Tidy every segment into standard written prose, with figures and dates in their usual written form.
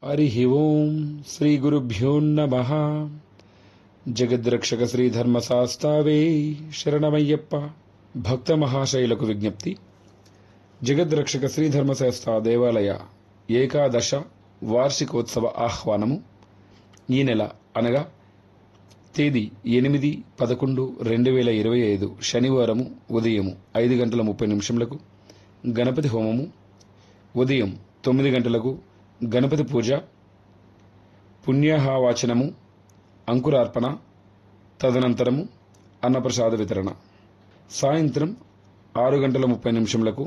హరి ఓం శ్రీ గురుభ్యో నమః. జగద్రక్షక శ్రీ ధర్మశాస్త్రావే శరణమయ్యప్ప. భక్త మహాశైలకు విజ్ఞప్తి. జగద్రక్షక శ్రీ ధర్మశాస్త్ర దేవాలయ ఏకాదశ వార్షికోత్సవ ఆహ్వానము ఈ నెల అనగా తేదీ 8/11/2025 శనివారము ఉదయం 5:30 గణపతి హోమము, ఉదయం 9 గంటలకు గణపతి పూజ, పుణ్యాహవాచనము, అంకురార్పణ, తదనంతరము అన్నప్రసాద వితరణ. సాయంత్రం 6:30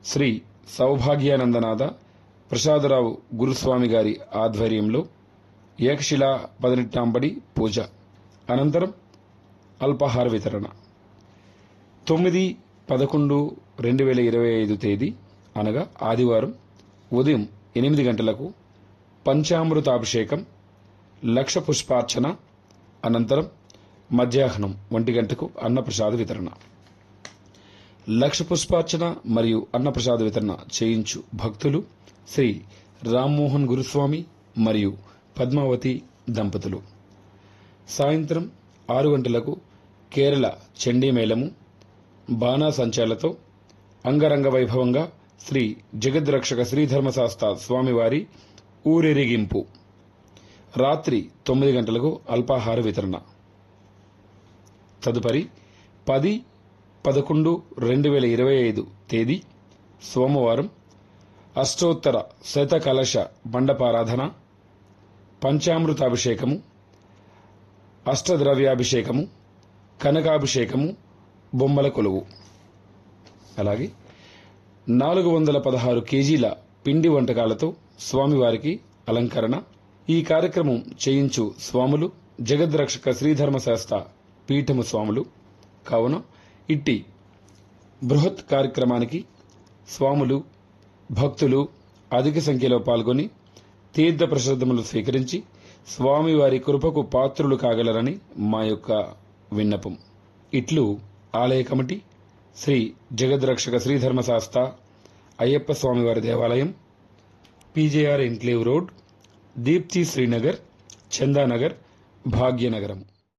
శ్రీ సౌభాగ్యానందనాథ ప్రసాదరావు గురుస్వామి గారి ఆధ్వర్యంలో ఏకశిలా 18 పూజ, అనంతరం అల్పాహార వితరణ. 9/11/2025 తేదీ అనగా ఆదివారం ఉదయం 8 గంటలకు పంచామృతాభిషేకం, లక్ష పుష్పార్చన, అనంతరం మధ్యాహ్నం 1 గంటకు అన్నప్రసాద వితరణ. లక్ష పుష్పార్చన మరియు అన్నప్రసాద వితరణ చేయించు భక్తులు శ్రీ రామ్మోహన్ గురుస్వామి మరియు పద్మావతి దంపతులు. సాయంత్రం 6 గంటలకు కేరళ చండీమేళము, బాణాసంచాలతో అంగరంగ వైభవంగా శ్రీ జగద్రక్షక శ్రీధర్మశాస్త్ర స్వామివారి ఊరేగింపు. రాత్రి 9 గంటలకు అల్పాహార వితరణ. తదుపరి 10/11/2025 తేదీ సోమవారం అష్టోత్తర శతకలశ మండపారాధన, పంచామృతాభిషేకము, అష్టద్రవ్యాభిషేకము, కనకాభిషేకము, బొమ్మల కొలువు. అలాగే 416 కేజీల పిండి వంటకాలతో స్వామివారికి అలంకరణ. ఈ కార్యక్రమం చేయించు స్వాములు జగద్రక్షక శ్రీధర్మశాస్త్ర పీఠము స్వాములు. కావున ఇట్టి బృహత్ కార్యక్రమానికి స్వాములు, భక్తులు అధిక సంఖ్యలో పాల్గొని తీర్థ ప్రసాదములు స్వీకరించి స్వామివారి కృపకు పాత్రులు కాగలరని మా యొక్క విన్నపం. ఇట్లు ఆలయ కమిటీ, శ్రీ జగద్రక్షక శ్రీధర్మశాస్త్ర అయ్యప్ప స్వామివారి దేవాలయం, PJR enclave road, Deepthi Srinagar, Chandanagar, Bhagyanagaram.